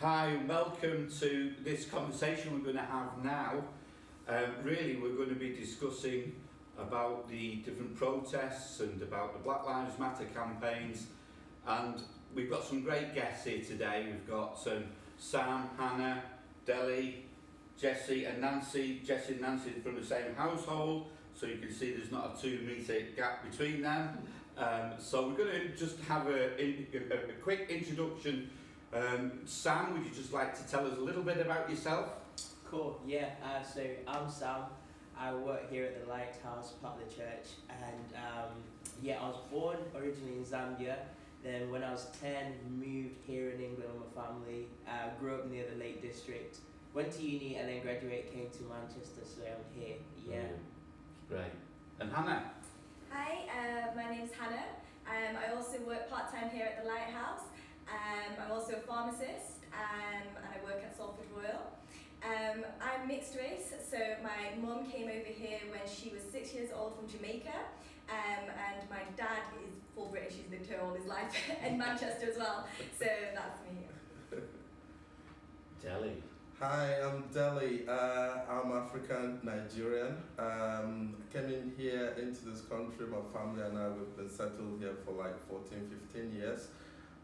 Hi and welcome to this conversation we're going to have now. Really we're going to be discussing about the different protests and about the Black Lives Matter campaigns, and we've got some great guests here today. We've got Sam, Hannah, Deli, Jessie and Nancy. Jessie and Nancy are from the same household, so you can see there's not a 2 metre gap between them. So we're going to just have a quick introduction. Sam, would you just like to tell us a little bit about yourself? Cool, yeah, so I'm Sam. I work here at the Lighthouse, part of the church, and I was born originally in Zambia. Then when I was 10, moved here in England with my family, grew up near the Lake District, went to uni and then graduated, came to Manchester, so I'm here, yeah. Great. And Hannah? Hi, my name's Hannah. I also work part-time here at the Lighthouse. I'm also a pharmacist and I work at Salford Royal. I'm mixed race, so my mum came over here when she was 6 years old from Jamaica, and my dad is full British. He's lived here all his life in Manchester as well, so that's me. Deli. Hi, I'm Deli. I'm African Nigerian. Came in here into this country. My family and I, we've been settled here for like 14, 15 years.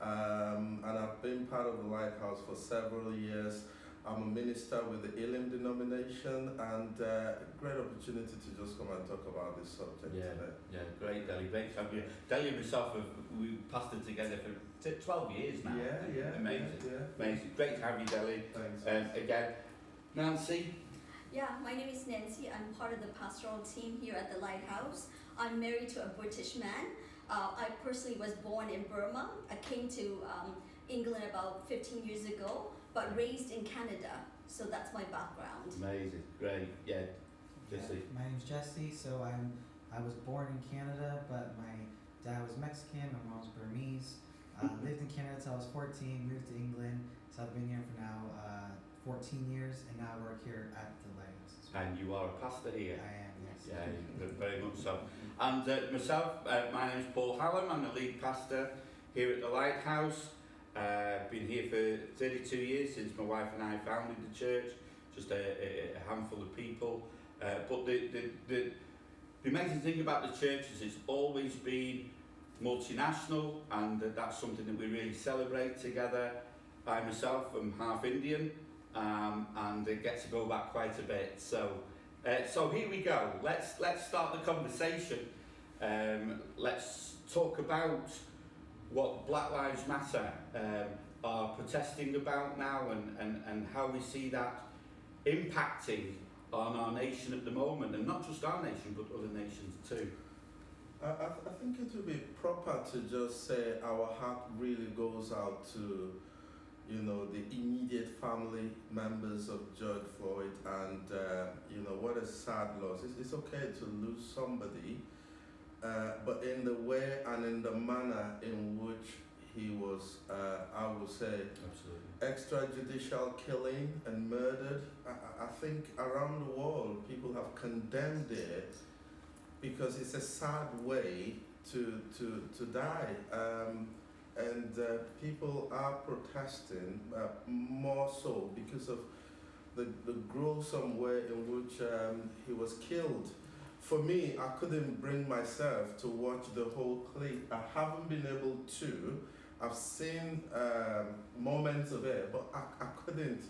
And I've been part of the Lighthouse for several years. I'm a minister with the Elim denomination, and great opportunity to just come and talk about this subject today. Yeah, great, Deli. Great to have you. Deli and myself, we pastored together for 12 years now. Yeah. Amazing. Yeah. Amazing. Great to have you, Deli. Thanks. Again, Nancy. Yeah, my name is Nancy. I'm part of the pastoral team here at the Lighthouse. I'm married to a British man. I personally was born in Burma. I came to England about 15 years ago, but raised in Canada. So that's my background. Amazing. Great. Yeah. Jesse. My name's Jesse. So I was born in Canada, but my dad was Mexican, my mom's Burmese. Lived in Canada until I was 14, moved to England. So I've been here for now 14 years, and now I work here at the Lighthouse. And you are a pastor here? I am, yes. Yeah, very much so. And myself, my name is Paul Hallam. I'm the lead pastor here at the Lighthouse. Been here for 32 years since my wife and I founded the church. Just a handful of people. But the amazing thing about the church is it's always been multinational, and that's something that we really celebrate together. I myself am half Indian, and it gets to go back quite a bit. So here we go. Let's start the conversation. Let's talk about what Black Lives Matter are protesting about now, and how we see that impacting on our nation at the moment, and not just our nation but other nations too. I think it would be proper to just say our heart really goes out to, the immediate family members of George Floyd, and what a sad loss. It's okay to lose somebody, but in the way and in the manner in which he was, I would say, Absolutely. extrajudicial killing and murdered, I think around the world people have condemned it, because it's a sad way to die. And people are protesting more so because of the gruesome way in which he was killed. For me, I couldn't bring myself to watch the whole clip. I haven't been able to. I've seen moments of it, but I couldn't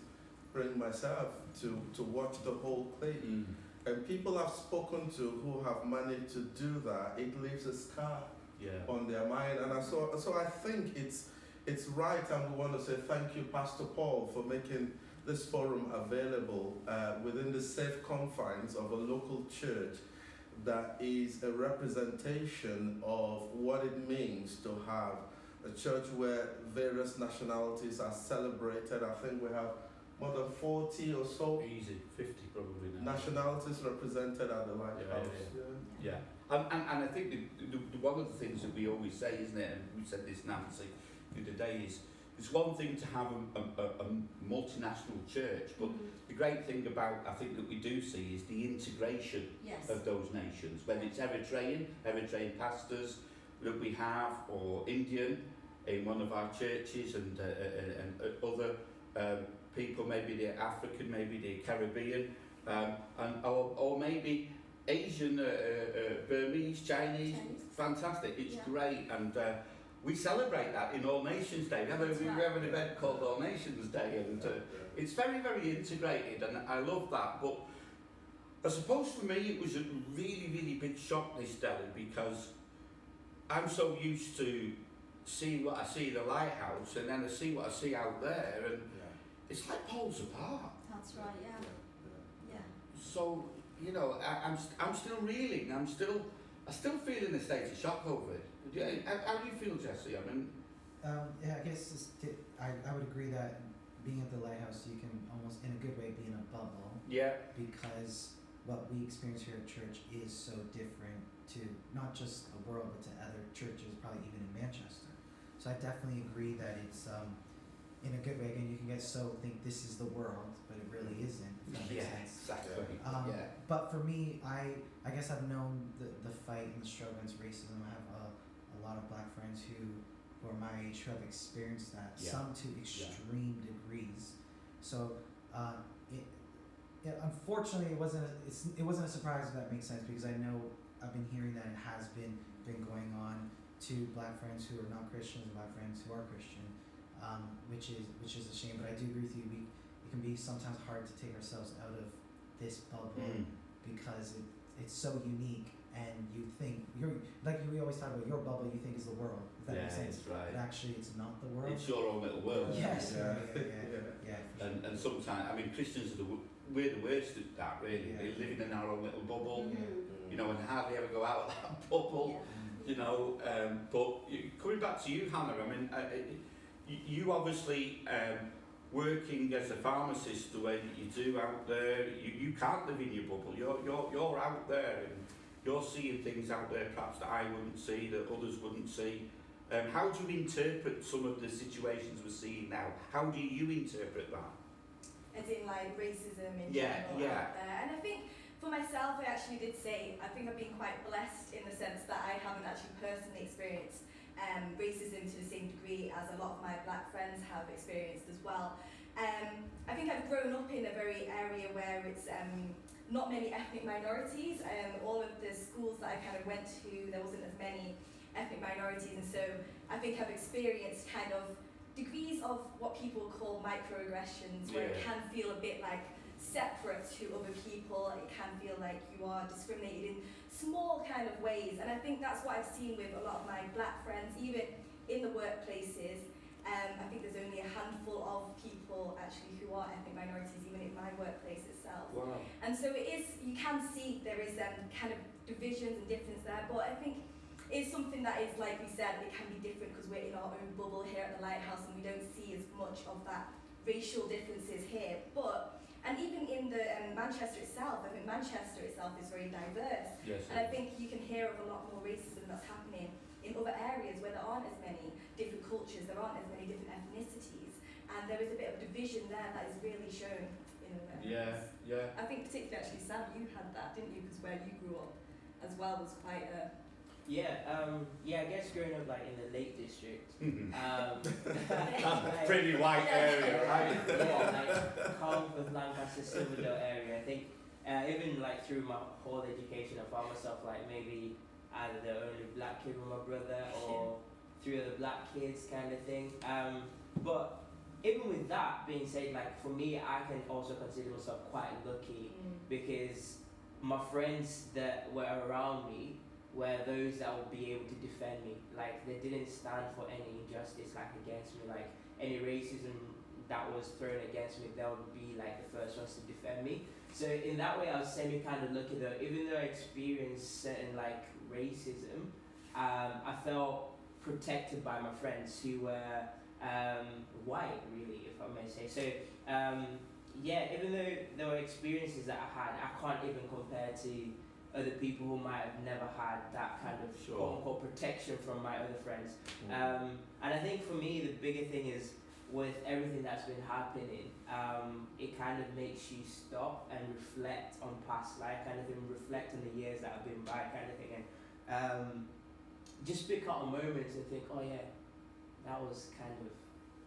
bring myself to watch the whole clip. And people I've spoken to who have managed to do that, it leaves a scar on their mind. And so I think it's right, and we want to say thank you, Pastor Paul, for making this forum available within the safe confines of a local church that is a representation of what it means to have a church where various nationalities are celebrated. I think we have more than 40 or so Easy, 50 probably now. nationalities represented at the Lighthouse. Yeah. And I think the one of the things that we always say, isn't it, and we said this, Nancy, the other day, is it's one thing to have a multinational church, but the great thing about, I think, that we do see is the integration of those nations, whether it's Eritrean pastors that we have, or Indian in one of our churches, and other maybe they're African, maybe they're Caribbean, or maybe Asian, Burmese, Chinese. Fantastic, it's great, and we celebrate that in All Nations Day. We have an event called All Nations Day, and it's very, very integrated, and I love that. But I suppose for me it was a really, really big shock, this Delhi, because I'm so used to seeing what I see in the lighthouse, and then I see what I see out there, and it's like poles apart. That's right, yeah. So, you know, I'm still reeling. I still feel in a state of shock over it. Yeah, how do you feel, Jesse? I mean, yeah, I guess I would agree that being at the lighthouse, you can almost, in a good way, be in a bubble. Yeah. Because what we experience here at church is so different to not just the world, but to other churches, probably even in Manchester. So I definitely agree that it's in a good way. Again, you can think this is the world, but it really isn't. If that makes sense. Exactly. But for me, I guess I've known the fight and the struggle against racism. I have a lot of black friends who are my age who have experienced that, some to extreme degrees. So unfortunately, it wasn't a surprise, if that makes sense, because I know I've been hearing that it has been going on to black friends who are not Christians and black friends who are Christian, which is a shame. But I do agree with you. It can be sometimes hard to take ourselves out of this bubble because it's so unique, and you think we always talk about your bubble. You think is the world. If that makes sense. Right. But actually, it's not the world. It's your own little world. Yes. Yeah. For sure. And sometimes, I mean, Christians we're the worst at that, really. They're living in our own little bubble, you know, and hardly ever go out of that bubble, you know. But coming back to you, Hannah, I mean, you obviously working as a pharmacist the way that you do out there, you can't live in your bubble. You're out there, and you're seeing things out there perhaps that I wouldn't see, that others wouldn't see. How do you interpret some of the situations we're seeing now? How do you interpret that? As in like racism in general out there. And I think for myself, I actually did say, I think I've been quite blessed in the sense that I haven't actually personally experienced racism to the same degree as a lot of my black friends have experienced as well. I think I've grown up in a very area where it's not many ethnic minorities. All of the schools that I kind of went to, there wasn't as many ethnic minorities, and so I think I've experienced kind of degrees of what people call microaggressions, where it can feel a bit like separate to other people. It can feel like you are discriminated in small kind of ways, and I think that's what I've seen with a lot of my black friends, even in the workplaces. I think there's only a handful of people actually who are ethnic minorities, even in my workplace itself. Wow. And so it is, you can see there is kind of divisions and difference there, but I think it's something that is, like we said, it can be different because we're in our own bubble here at the Lighthouse and we don't see as much of that racial differences here. But, and even in the Manchester itself, I think Manchester itself is very diverse. Yes, and I think you can hear of a lot more racism that's happening in other areas where there aren't as many different cultures, there aren't as many different ethnicities, and there is a bit of division there that is really shown in other areas. Yeah. I think particularly actually, Sam, you had that, didn't you? Because where you grew up as well was quite a... I guess growing up like in the Lake District, That's pretty white area, right? like Carlton, Lancaster, Silverdale area. I think even like through my whole education, I found myself like maybe either the only black kid with my brother or three other black kids kind of thing. But even with that being said, like for me, I can also consider myself quite lucky because my friends that were around me were those that would be able to defend me. Like they didn't stand for any injustice like against me, like any racism that was thrown against me, they would be like the first ones to defend me. So in that way I was semi kind of lucky though, even though I experienced certain like racism, I felt protected by my friends who were white really, if I may say. So even though there were experiences that I had, I can't even compare to other people who might have never had that kind of quote-unquote protection from my other friends. And I think for me, the bigger thing is with everything that's been happening, it kind of makes you stop and reflect on past life, kind of thing, reflect on the years that have been by, kind of thing, and just pick out moments and think, oh yeah, that was kind of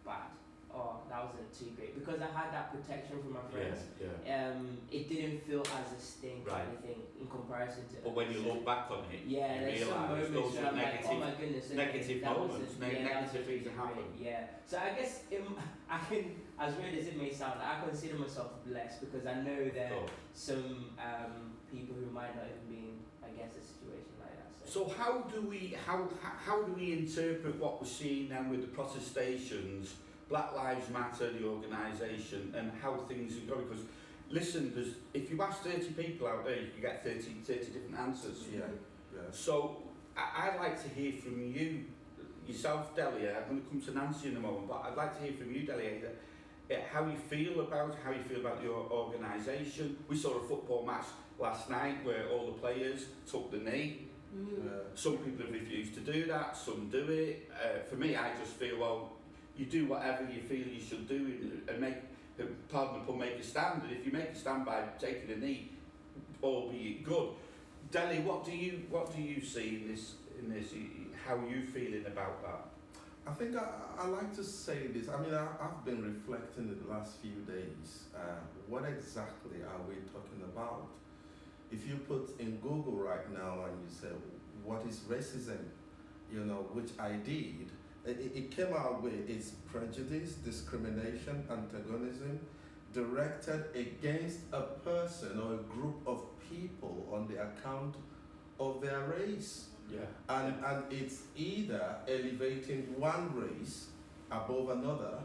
bad. oh, that wasn't too great, because I had that protection from my friends. Yeah. It didn't feel as a stink or Right. anything in comparison to. But when you look back on it, yeah, you there's some realise moments those where were I'm like, oh negative, my goodness, okay, negative that moments, wasn't- yeah, that negative wasn't things that really happen. great. Yeah. So I guess I can, as weird as it may sound, I consider myself blessed because I know there are some people who might not even be in, I guess, a situation like that. So how do we interpret what we're seeing then with the protestations, Black Lives Matter, the organisation, and how things are going? Because listen, if you ask 30 people out there, you can get 30 different answers. Yeah, yeah. So I'd like to hear from you, yourself, Delia. I'm going to come to Nancy in a moment, but I'd like to hear from you, Delia, how you feel about your organisation. We saw a football match last night where all the players took the knee. Some people have refused to do that, some do it. For me, I just feel, well, you do whatever you feel you should do and make, pardon the pun, make a stand. And if you make a stand by taking a knee, albeit good. Deli, what do you see in this? How are you feeling about that? I think I like to say this. I mean, I've been reflecting in the last few days. What exactly are we talking about? If you put in Google right now and you say, what is racism? You know, which I did, it came out with it's prejudice, discrimination, antagonism directed against a person or a group of people on the account of their race. Yeah. And it's either elevating one race above another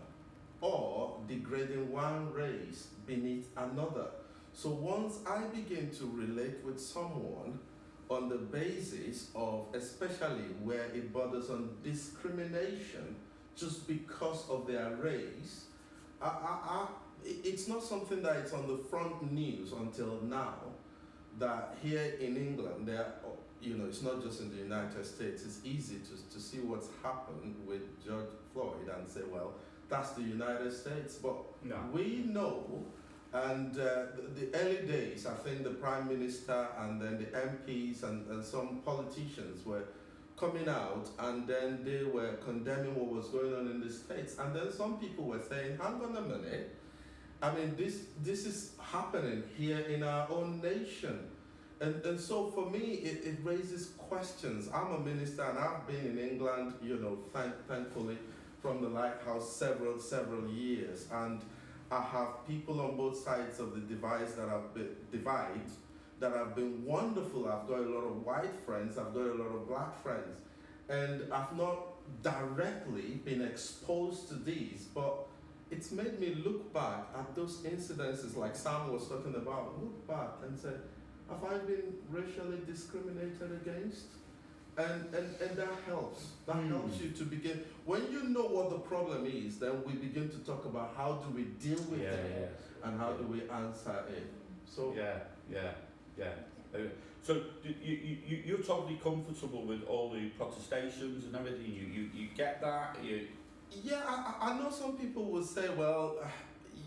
or degrading one race beneath another. So once I begin to relate with someone on the basis of, especially where it borders on discrimination just because of their race, it's not something that is on the front news until now, that here in England, it's not just in the United States, it's easy to see what's happened with George Floyd and say, well, that's the United States. But No. we know, and the early days, I think the Prime Minister and then the MPs and some politicians were coming out and then they were condemning what was going on in the States. And then some people were saying, hang on a minute, I mean, this is happening here in our own nation. And so for me, it raises questions. I'm a minister and I've been in England, thankfully, from the Lighthouse several years. And I have people on both sides of the divide that have been wonderful. I've got a lot of white friends, I've got a lot of black friends. And I've not directly been exposed to these, but it's made me look back at those incidences like Sam was talking about, look back and say, have I been racially discriminated against? And that helps. That helps you to begin. When you know what the problem is, then we begin to talk about how do we deal with it and how do we answer it. So so you're totally comfortable with all the protestations and everything. You get that. Yeah, I know some people will say, well,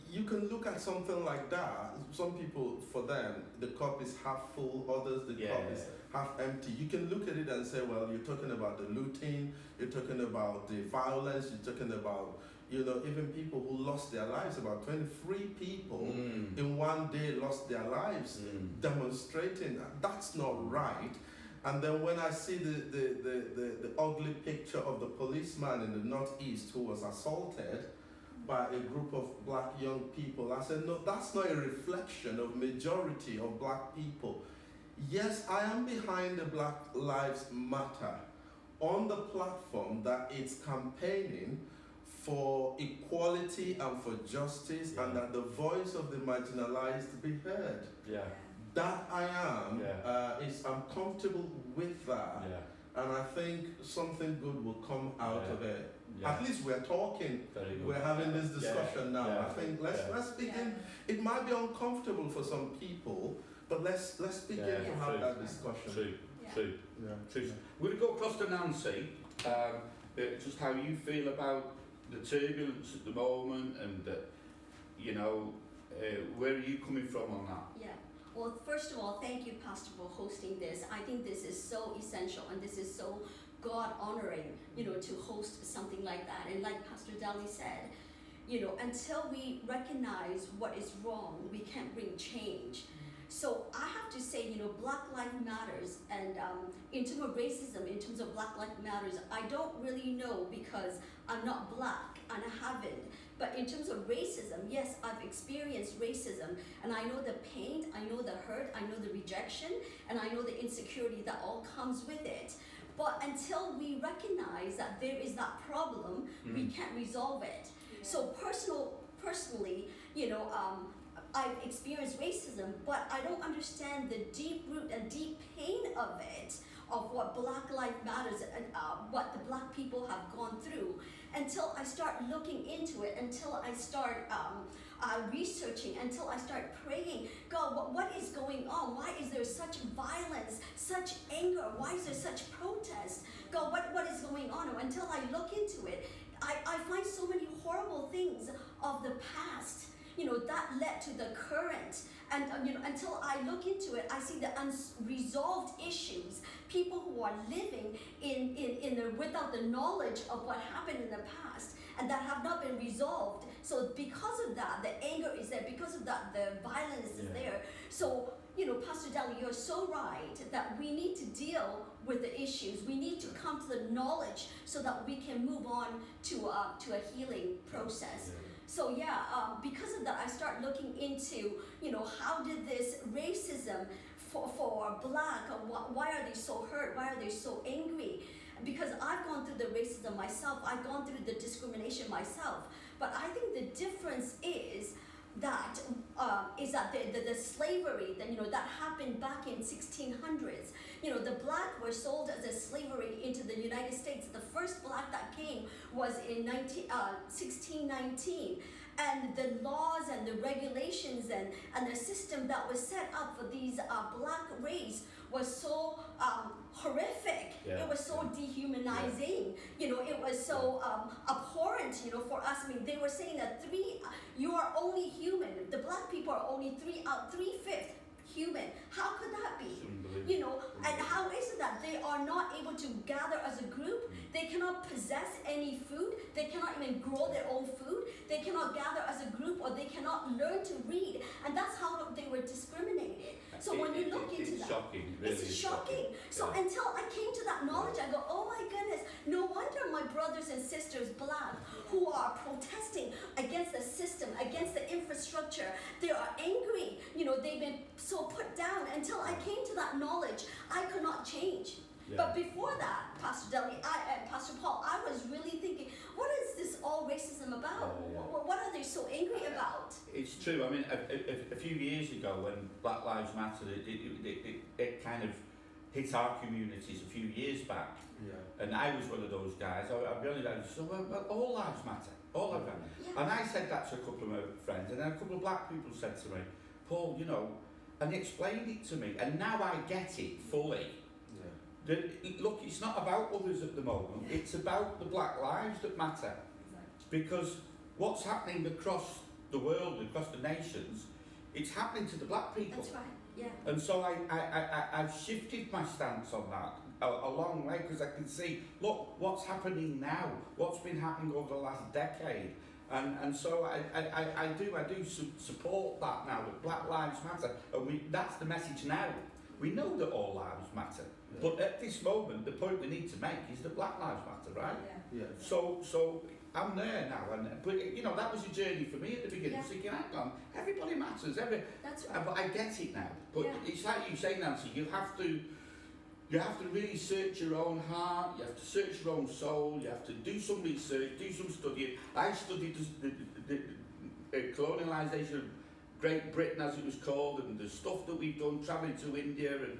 you can look at something like that. Some people, for them, the cup is half full, others, the cup is half empty. You can look at it and say, well, you're talking about the looting, you're talking about the violence, you're talking about, even people who lost their lives. About 23 people in one day lost their lives demonstrating. That's not right. And then when I see the ugly picture of the policeman in the Northeast who was assaulted by a group of black young people, I said, no, that's not a reflection of majority of black people. Yes, I am behind the Black Lives Matter on the platform that it's campaigning for equality and for justice and that the voice of the marginalized be heard. Yeah. That I am, I'm comfortable with that. Yeah. And I think something good will come out of it. Yeah. At least we're talking, we're having this discussion now. Yeah. I think let's begin. It might be uncomfortable for some people, but let's begin to have that discussion. True. We're going to go across to Nancy, just how you feel about the turbulence at the moment and, where are you coming from on that? Yeah. Well, first of all, thank you, Pastor, for hosting this. I think this is so essential and this is so God-honoring, to host something like that. And like Pastor Dali said, until we recognize what is wrong, we can't bring change. So I have to say, Black Lives Matters, and in terms of racism, in terms of Black Lives Matters, I don't really know because I'm not black and I haven't. But in terms of racism, yes, I've experienced racism, and I know the pain, I know the hurt, I know the rejection, and I know the insecurity that all comes with it. But until we recognize that there is that problem, we can't resolve it. Yeah. So personally, I've experienced racism, but I don't understand the deep root and deep pain of it, of what Black Lives Matters and what the Black people have gone through, until I start looking into it, until I start researching, until I start praying. God, what is going on? Why is there such violence, such anger? Why is there such protest? God, what is going on? Until I look into it, I find so many horrible things of the past, that led to the current. And until I look into it, I see the unresolved issues. People who are living without the knowledge of what happened in the past, and that have not been resolved. So because of that, the anger is there. Because of that, the violence is there. So, Pastor Dali, you're so right that we need to deal with the issues. We need to come to the knowledge so that we can move on to a healing process. So because of that, I start looking into, how did this racism for Black, why are they so hurt? Why are they so angry? Because I've gone through the racism myself, I've gone through the discrimination myself. But I think the difference is that the slavery that happened back in 1600s. The Black were sold as a slavery into the United States. The first Black that came was in 1619. And the laws and the regulations and the system that was set up for these Black race was so horrific. It was so dehumanizing. It was so abhorrent. For us. I mean, they were saying that you are only human. The Black people are only 3/5 human. How could that be? And how is it that they are not able to gather as a group? They cannot possess any food. They cannot even grow their own food. They cannot gather as a group, or they cannot learn to read. And that's how they were discriminated. So when you look into that, shocking, really it's shocking. So until I came to that knowledge, I go, oh my goodness, no wonder my brothers and sisters, Black, who are protesting against the system, against the infrastructure, they are angry. They've been so put down. Until I came to that knowledge, I could not change. But before that, Pastor Deli, Pastor Paul, I was really thinking, what is this all racism about? What are they so angry about? It's true. I mean, a few years ago, when Black Lives Matter, it kind of hit our communities a few years back. And I was one of those guys. I'll be honest, I was so, well, all lives matter. All lives matter. And I said that to a couple of my friends, and then a couple of Black people said to me, Paul, and he explained it to me, and now I get it fully. Look, it's not about others at the moment, it's about the Black lives that matter. Because what's happening across the world, across the nations, it's happening to the Black people. That's right, And so I've shifted my stance on that a long way, because I can see, look, what's happening now, what's been happening over the last decade. And so I do support that now, that Black Lives Matter, and that's the message now. We know that all lives matter, but at this moment, the point we need to make is that Black Lives Matter, right? So I'm there now, but that was a journey for me at the beginning. Thinking, hang on, everybody matters, That's right. but I get it now. But it's like you say, Nancy, you have to really search your own heart, you have to search your own soul, you have to do some research, do some studying. I studied the colonialisation of Great Britain, as it was called, and the stuff that we've done, travelling to India, and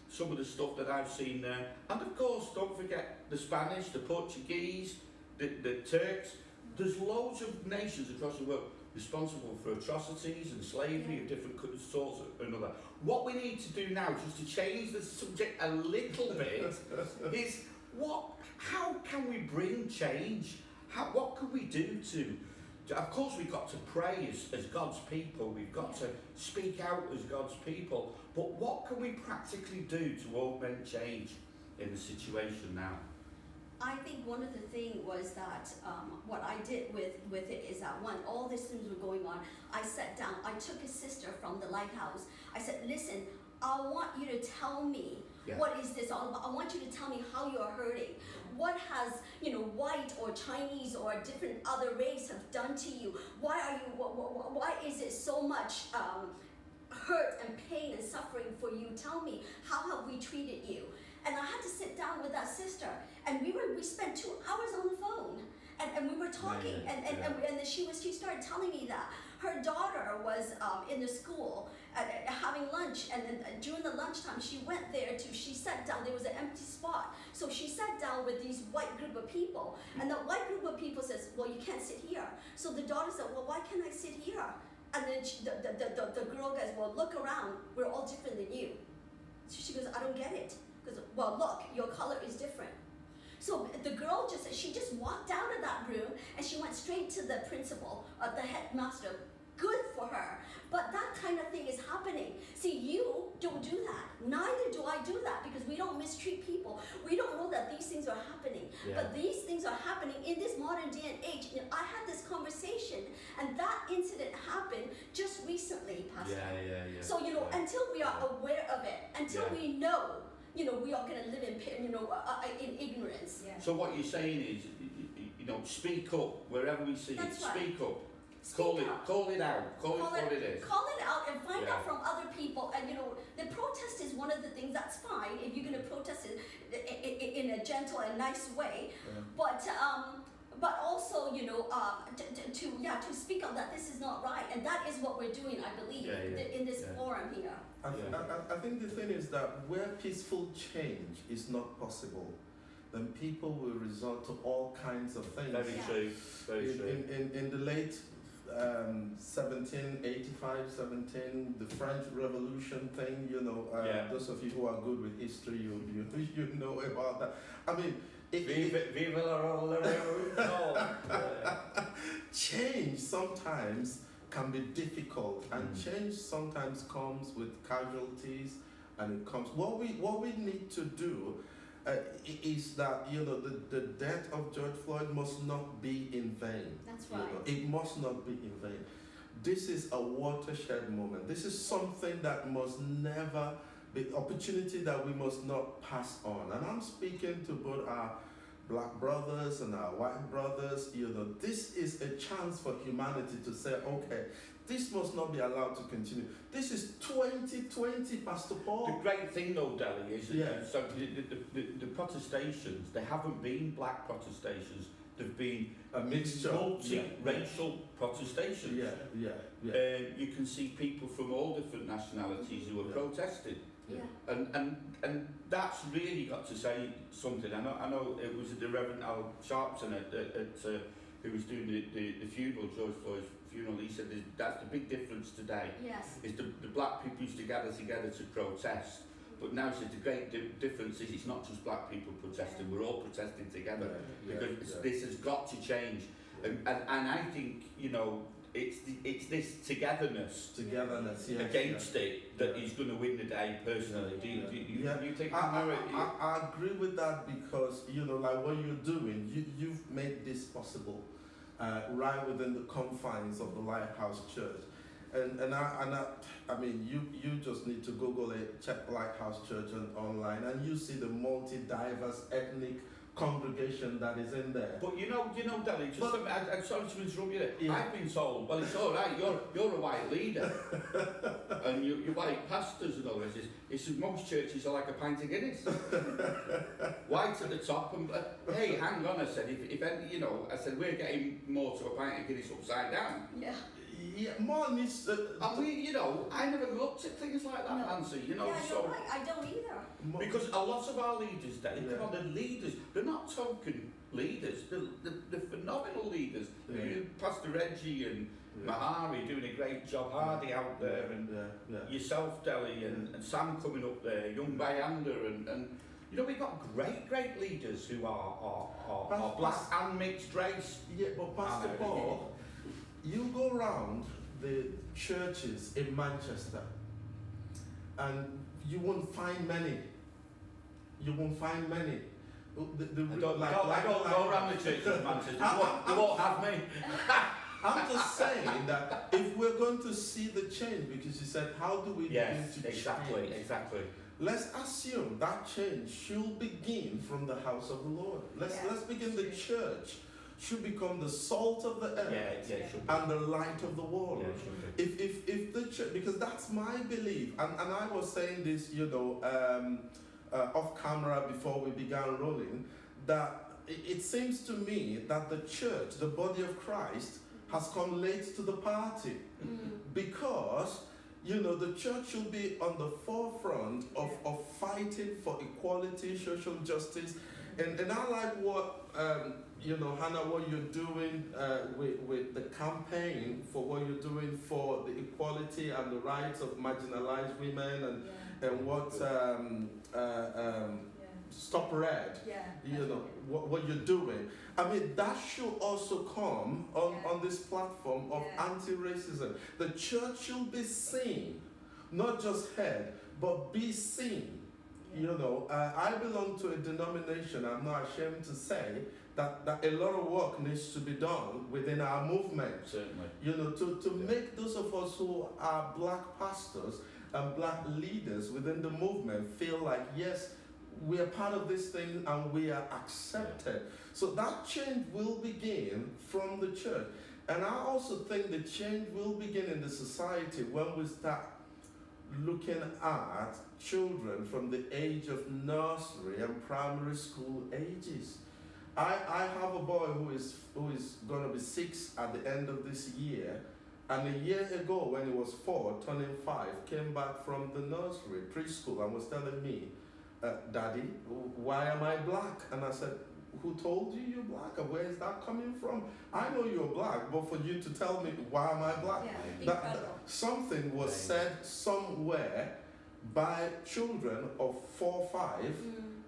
some of the stuff that I've seen there. And of course, don't forget the Spanish, the Portuguese, the Turks. There's loads of nations across the world responsible for atrocities and slavery of different sorts and other. What we need to do now, just to change the subject a little bit, is how can we bring change? What can we do to? Of course, we've got to pray as God's people. We've got to speak out as God's people. But what can we practically do to augment change in the situation now? I think one of the things was that what I did with it is that when all these things were going on, I sat down, I took a sister from the lighthouse. I said, listen, I want you to tell me what is this all about. I want you to tell me how you're hurting. What has, white or Chinese or a different other race have done to you? Why are you, why is it so much hurt and pain and suffering for you? Tell me, how have we treated you? And I had to sit down with that sister, and we spent 2 hours on the phone, and we were talking, and then she started telling me that her daughter was in the school having lunch, and then during the lunchtime she went there she sat down. There was an empty spot, so she sat down with these white group of people, and the white group of people says, well, you can't sit here. So the daughter said, well, why can't I sit here? And then the girl goes, well, look around, we're all different than you. So she goes, I don't get it. Because, well, look, your color is different. So the girl she just walked out of that room, and she went straight to the principal, the headmaster. Good for her. But that kind of thing is happening. See, you don't do that. Neither do I do that, because we don't mistreat people. We don't know that these things are happening. Yeah. But these things are happening in this modern day and age. I had this conversation, and that incident happened just recently, Pastor. Yeah. So, until we are aware of it, until we know, we are going to live in ignorance. Yeah. So what you're saying is, speak up wherever we see That's it. right. Speak up. Speak up. Call it out. Call it what it is. Call it out and find Yeah. out from other people. And the protest is one of the things that's fine if you're going to protest it in a gentle and nice way. Yeah. But also, to speak up that this is not right, and that is what we're doing, I believe, in this forum here. I think the thing is that where peaceful change is not possible, then people will resort to all kinds of things. Very true. Very true. In the late 17, the French Revolution thing, those of you who are good with history, you know about that. I mean, Vive la revolution! change sometimes can be difficult, and change sometimes comes with casualties, and it comes. What we need to do is that the death of George Floyd must not be in vain. That's right. It must not be in vain. This is a watershed moment. This is something that must never be opportunity that we must not pass on. And I'm speaking to both our black brothers and our white brothers. This is a chance for humanity to say, okay, this must not be allowed to continue. This is 2020, Pastor Paul. The great thing though, Deli, is so the protestations, they haven't been black protestations, they've been a mixture, multi-racial protestations. You can see people from all different nationalities who are protesting. Yeah. And that's really got to say something. I know it was the Reverend Al Sharpton who was doing the funeral, George Floyd's funeral. He said that's the big difference today. Yes. Is the black people used to gather together to protest, but now the great difference is it's not just black people protesting. We're all protesting together because this has got to change. And I think it's this togetherness against it that is going to win the day. Personally, do you think? I agree with that, because like what you're doing, you've made this possible, right within the confines of the Lighthouse Church, and I mean you just need to Google it, check Lighthouse Church online, and you see the multi-diverse ethnic congregation that is in there. But Deli, I'm sorry to interrupt you there. I've been told, well, it's all right. You're a white leader, and you're white pastors and all this. It's most churches are like a pint of Guinness, white at the top. And hey, hang on, I said. If any, I said we're getting more to a pint of Guinness upside down. Yeah. Yeah, more needs. And we, I never looked at things like that, Nancy. Yeah, you're right. I don't either. Because a lot of our leaders, the leaders, they're not token leaders. They're phenomenal leaders. Pastor Reggie and Mahari doing a great job. Hardy out there, and yourself, Deli, and Sam coming up there, young Bayanda, and we've got great leaders who are black and mixed race. Yeah, but Pastor Paul. You go around the churches in Manchester and you won't find many. I don't go around the church of Manchester. They won't have me. I'm just saying that if we're going to see the change, because you said, how do we begin to change? Exactly. Let's assume that change should begin from the house of the Lord. Let's begin the church should become the salt of the earth and the light of the world. Yeah, if the church, because that's my belief, and I was saying this, off camera before we began rolling, that it seems to me that the church, the body of Christ, has come late to the party, because the church should be on the forefront of fighting for equality, social justice, and I like what Hannah, what you're doing with the campaign for what you're doing for the equality and the rights of marginalized women, and what Stop Red, what you're doing. I mean, that should also come on this platform of anti-racism. The church should be seen, not just heard, but be seen. I belong to a denomination, I'm not ashamed to say, that a lot of work needs to be done within our movement. Certainly. To make those of us who are black pastors and black leaders within the movement feel like, yes, we are part of this thing and we are accepted. So that change will begin from the church. And I also think the change will begin in the society when we start looking at children from the age of nursery and primary school ages. I have a boy who is going to be 6 at the end of this year, and a year ago when he was 4, turning 5, came back from the nursery, preschool, and was telling me, Daddy, why am I black? And I said, who told you you're black? And where is that coming from? I know you're black, but for you to tell me why am I black? That something was said somewhere by children of 4, 5,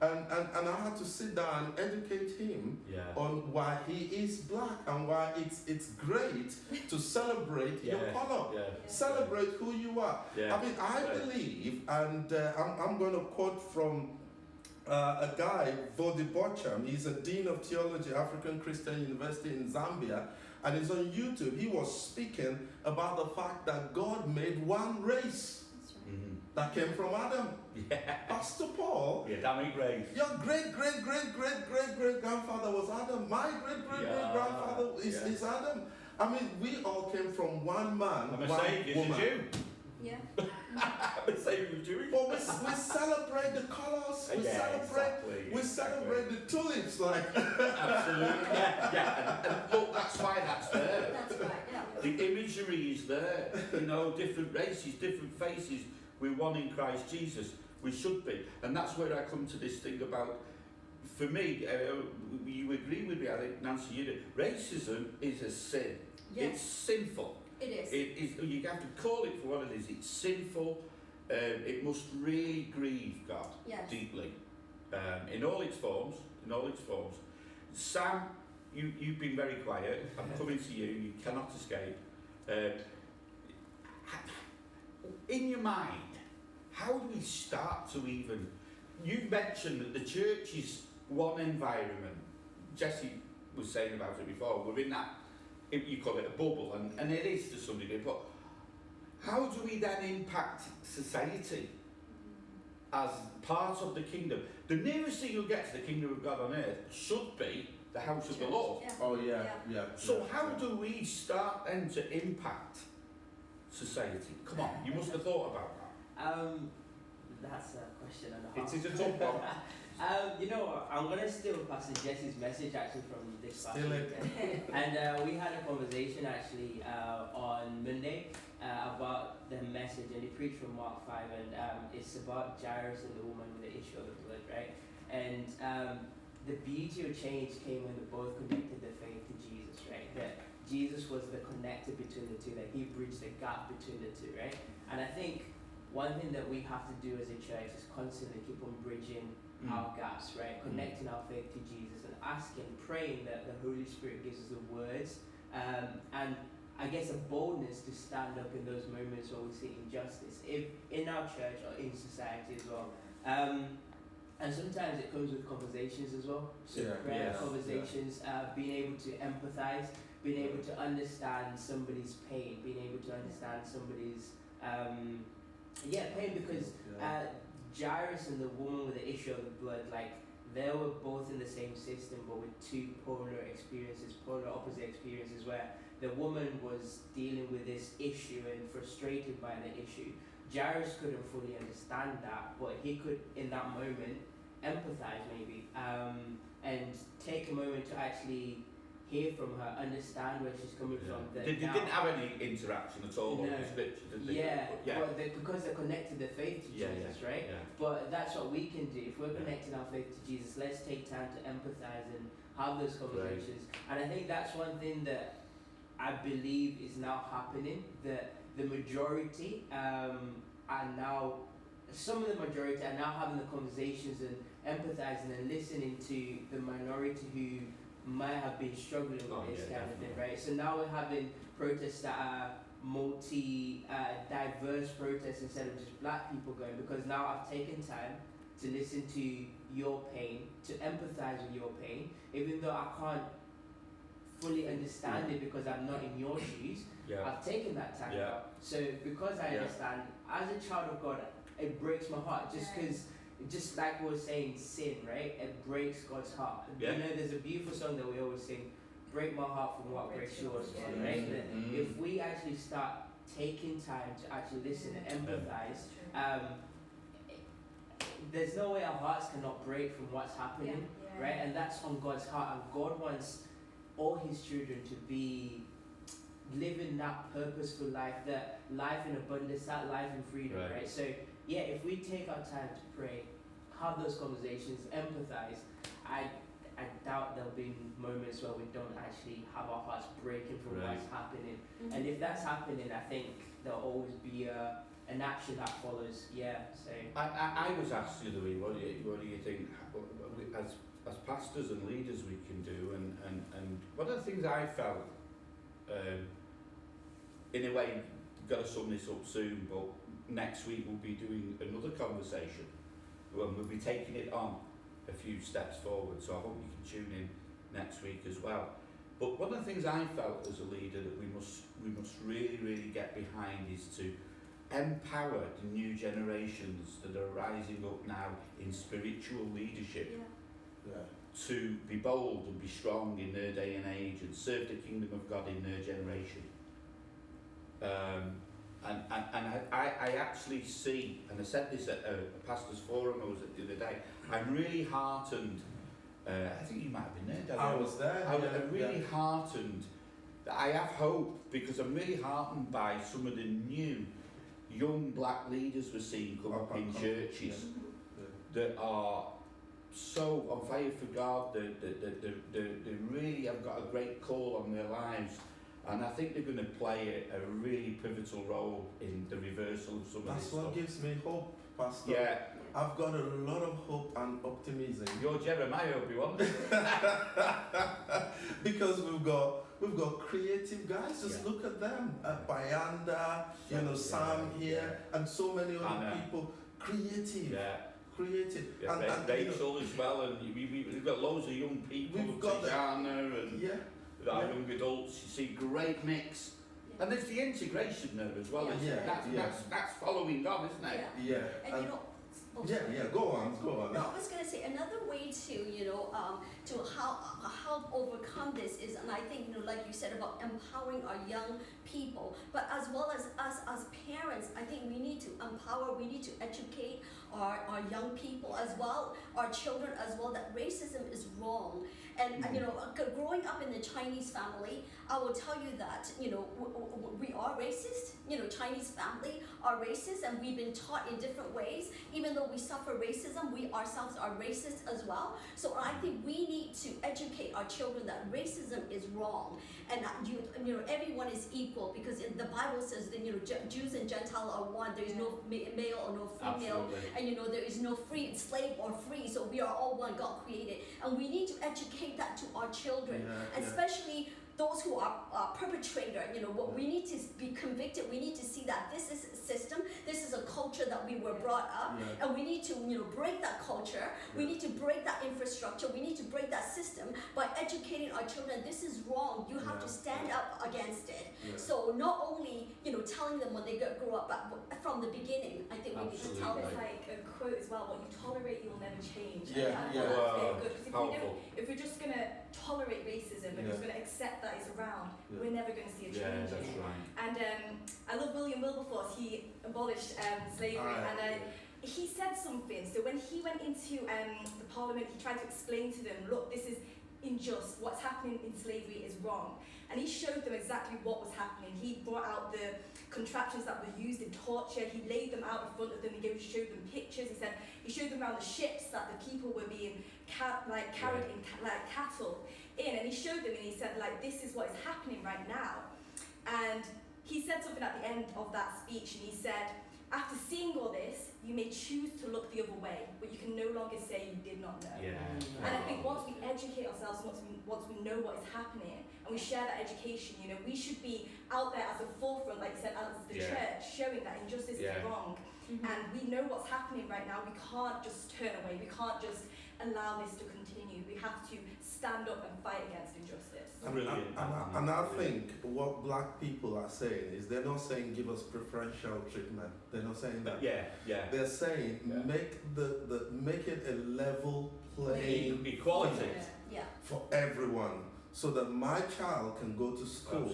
and I had to sit down and educate him on why he is black and why it's great to celebrate your color, celebrate who you are. I mean, I believe, and I'm going to quote from a guy, Vodi Bocham. He's a Dean of Theology, African Christian University in Zambia, and he's on YouTube. He was speaking about the fact that God made one race. That came from Adam. Pastor Paul. Adamic race. Your great grandfather was Adam. My great grandfather is Adam. I mean, we all came from one man, one woman. I'm saying Jewish. But we celebrate the colors. We celebrate the tulips, like. Absolutely. And look, that's why that's there. That's right. The imagery is there. Different races, different faces. We're one in Christ Jesus. We should be. And that's where I come to this thing about, for me, you agree with me, I think, Nancy, you do. Racism is a sin. Yes. It's sinful. It is. You have to call it for what it is. It's sinful. It must really grieve God deeply. In all its forms. Sam, you've been very quiet. I'm coming to you. You cannot escape. In your mind, how do we start to even... You've mentioned that the church is one environment. Jesse was saying about it before. We're in that, you call it a bubble, and it is to some degree, but how do we then impact society as part of the kingdom? The nearest thing you'll get to the kingdom of God on earth should be the house of the Lord. Oh, yeah. So how do we start then to impact society? Come on, you must have thought about that. That's a question and a half. It is a tough one. I'm going to steal Pastor Jesse's message actually from this last week. And we had a conversation actually on Monday about the message, and he preached from Mark 5, and it's about Jairus and the woman with the issue of the blood, right? And the beauty of change came when they both connected their faith to Jesus, right? That Jesus was the connector between the two, that he bridged the gap between the two, right? And I think one thing that we have to do as a church is constantly keep on bridging our gaps, right? Connecting our faith to Jesus and asking, praying that the Holy Spirit gives us the words and I guess a boldness to stand up in those moments where we see injustice, if in our church or in society as well. And sometimes it comes with conversations as well. So Yeah, prayer, yes, conversations, being able to empathize, being able to understand somebody's pain, being able to understand somebody's pain, because Jairus and the woman with the issue of the blood, like they were both in the same system but with two polar experiences, polar opposite experiences, where the woman was dealing with this issue and frustrated by the issue. Jairus couldn't fully understand that, but he could, in that moment, empathize maybe, and take a moment to actually hear from her, understand where she's coming from. They didn't have any interaction at all. No. Or scripture, did they? Yeah, Yeah. well, because they're connected their faith to Jesus, right? Yeah. But that's what we can do. If we're connecting our faith to Jesus, let's take time to empathize and have those conversations. And I think that's one thing that I believe is now happening. That the majority are now, some of the majority are now having the conversations and empathizing and listening to the minority who might have been struggling with this kind of thing, right? So now we're having protests that are diverse protests instead of just black people going, because now I've taken time to listen to your pain, to empathize with your pain, even though I can't fully understand it because I'm not in your shoes. I've taken that time out. So because I understand, as a child of God, it breaks my heart just because, just like we were saying, sin, right? It breaks God's heart. You know, there's a beautiful song that we always sing, break my heart from what breaks yours, right? That if we actually start taking time to actually listen and empathize, there's no way our hearts cannot break from what's happening, right? And that's on God's heart, and God wants all his children to be living that purposeful life, that life in abundance, that life in freedom, right? So if we take our time to pray, have those conversations, empathize, I doubt there'll be moments where we don't actually have our hearts breaking from what's happening. And if that's happening, I think there'll always be an action that follows. So I was asked the other week, what do you think as pastors and leaders we can do, and one of the things I felt, in a way, got to sum this up soon, but next week we'll be doing another conversation and we'll be taking it on a few steps forward, so I hope you can tune in next week as well. But one of the things I felt as a leader that we must really get behind is to empower the new generations that are rising up now in spiritual leadership to be bold and be strong in their day and age and serve the kingdom of God in their generation. And I actually see, and I said this at a pastor's forum I was at the other day, I'm really heartened, I think you might have been there, Dad. I was there. I'm really heartened that I have hope, because I'm really heartened by some of the new young black leaders we're seeing come up in churches that are so on fire for God, they really have got a great call on their lives. And I think they're going to play a really pivotal role in the reversal of some of this That's what stuff. gives me hope, Pastor. Yeah. I've got a lot of hope and optimism. You're Jeremiah, Obi-Wan. Because we've got creative guys. Just look at them. Bayanda, Sam here, and so many other people. Creative. Creative. Yeah, and Rachel as well, and we've got loads of young people. We've got Tijana and our young adults. You see, great mix. And there's the integration there as well. That's following God, isn't it? Yeah. And you know. Go on. No, I was gonna say another way to help overcome this is, and I think like you said about empowering our young people, but as well as us as parents, I think we need to empower, we need to educate our young people as well, our children as well, that racism is wrong. And growing up in the Chinese family, I will tell you that we are racist. Chinese family are racist, and we've been taught in different ways. Even though we suffer racism, we ourselves are racist as well. So I think we need to educate our children that racism is wrong, and that everyone is equal, because the Bible says that Jews and Gentiles are one. There is no male or no female. Absolutely. And there is no free slave or free, so we are all one, God created. And we need to educate that to our children, especially those who are perpetrator. We need to be convicted. We need to see that this is a system, this is a culture culture that we were brought up, and we need to, break that culture. We need to break that infrastructure. We need to break that system by educating our children. This is wrong. You have to stand up against it. So not only, telling them when they grow up, but from the beginning, I think we need to tell them. There's like a quote as well: "What you tolerate, you will never change." Yeah, And I yeah. thought that's very good, because Powerful. if we're just gonna tolerate racism and just gonna accept that it's around, we're never gonna see a Yeah, change that's in it. right. And I love William Wilberforce. He abolished slavery, and he said something. So when he went into the Parliament, he tried to explain to them, look, this is unjust. What's happening in slavery is wrong. And he showed them exactly what was happening. He brought out the contraptions that were used in torture. He laid them out in front of them. He showed them pictures. He showed them around the ships that the people were being carried in like cattle in. And he showed them, and he said, like, this is what is happening right now. And he said something at the end of that speech, and he said, after seeing all this, you may choose to look the other way, but you can no longer say you did not know. Yeah. And I think once we educate ourselves, once we know what is happening, and we share that education, we should be out there as a forefront, like you said, as the church, showing that injustice is wrong. And we know what's happening right now. We can't just turn away. We can't just allow this to continue. We have to stand up and fight against injustice. And I think what black people are saying is they're not saying give us preferential treatment. They're not saying that. They're saying make it a level playing equality for everyone, so that my child can go to school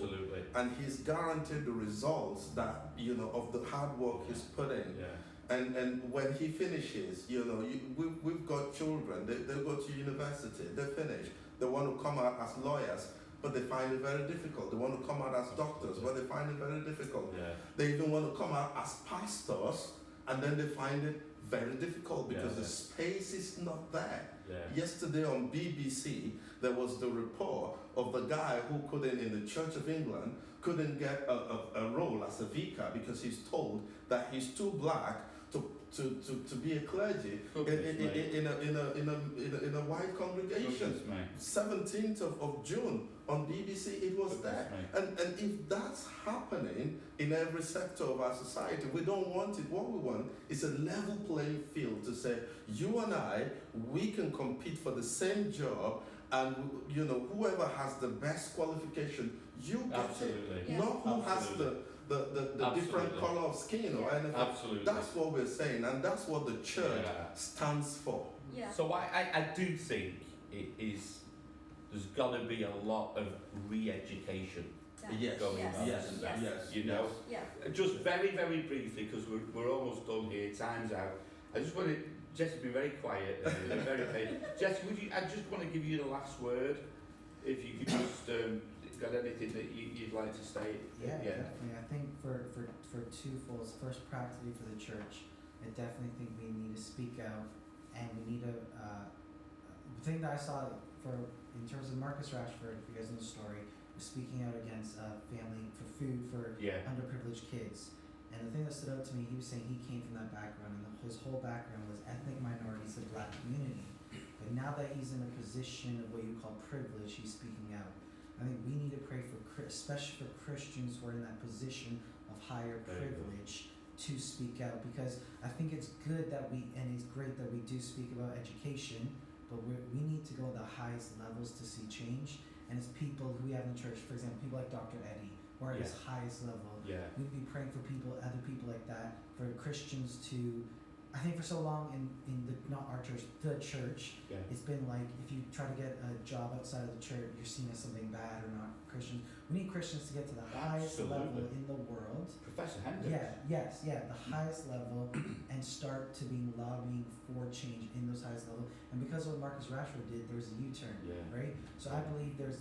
and he's guaranteed the results that of the hard work he's put in. And when he finishes, we've got children. They go to university. They finish. They want to come out as lawyers, but they find it very difficult. They want to come out as doctors, but they find it very difficult. They even want to come out as pastors, and then they find it very difficult because the space is not there. Yesterday on BBC, there was the report of the guy who couldn't, in the Church of England, couldn't get a role as a vicar because he's told that he's too black to be a clergy in a white congregation. 17th of June on BBC, it was there. And if that's happening in every sector of our society, we don't want it. What we want is a level playing field to say, you and I, we can compete for the same job, and whoever has the best qualification, you get it. Not who has the different color of skin or anything. That's what we're saying, and that's what the church stands for. So I do think there's got to be a lot of re-education going on, isn't there? Just very, very briefly, because we're almost done here, time's out. I just want to, Jess, be very quiet, very patient. Jess, I just want to give you the last word, if you could just, got anything that you'd like to state? Yeah, definitely. I think for twofolds, first practically for the church, I definitely think we need to speak out, and we need to, the thing that I saw in terms of Marcus Rashford, if you guys know the story, was speaking out against family for food for underprivileged kids. And the thing that stood out to me, he was saying he came from that background, and his whole background was ethnic minorities, the black community. But now that he's in a position of what you call privilege, he's speaking out. I think we need to pray for, especially for Christians who are in that position of higher privilege, to speak out, because I think it's good that and it's great that we do speak about education, but we need to go to the highest levels to see change. And it's people who we have in the church, for example, people like Dr. Eddie, who are at his highest level. We need to be praying for other people like that, for Christians to, I think for so long in not our church, the church, it's been like, if you try to get a job outside of the church, you're seen as something bad or not Christian. We need Christians to get to the highest level in the world. Professor Hendricks. The highest level, and start to be lobbying for change in those highest level. And because of what Marcus Rashford did, there's a U-turn, right? So I believe if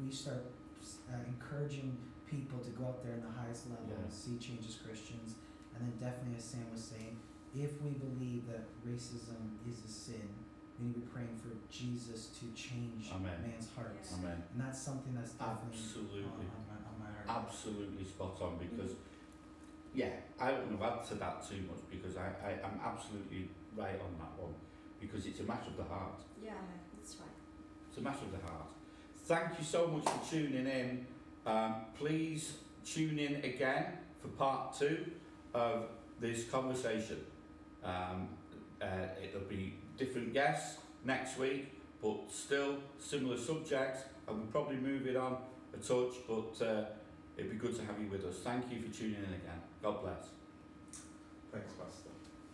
we start encouraging people to go out there in the highest level and see change as Christians, and then definitely, as Sam was saying, if we believe that racism is a sin, we need to be praying for Jesus to change man's hearts. Amen. And that's something that's definitely on my heart. Absolutely spot on, because I wouldn't have added to that too much, because I'm absolutely right on that one, because it's a matter of the heart. Yeah, that's right. It's a matter of the heart. Thank you so much for tuning in. Please tune in again for part 2 of this conversation. It'll be different guests next week, but still similar subjects, and we'll probably move it on a touch, but it'd be good to have you with us. Thank you for tuning in again. God bless.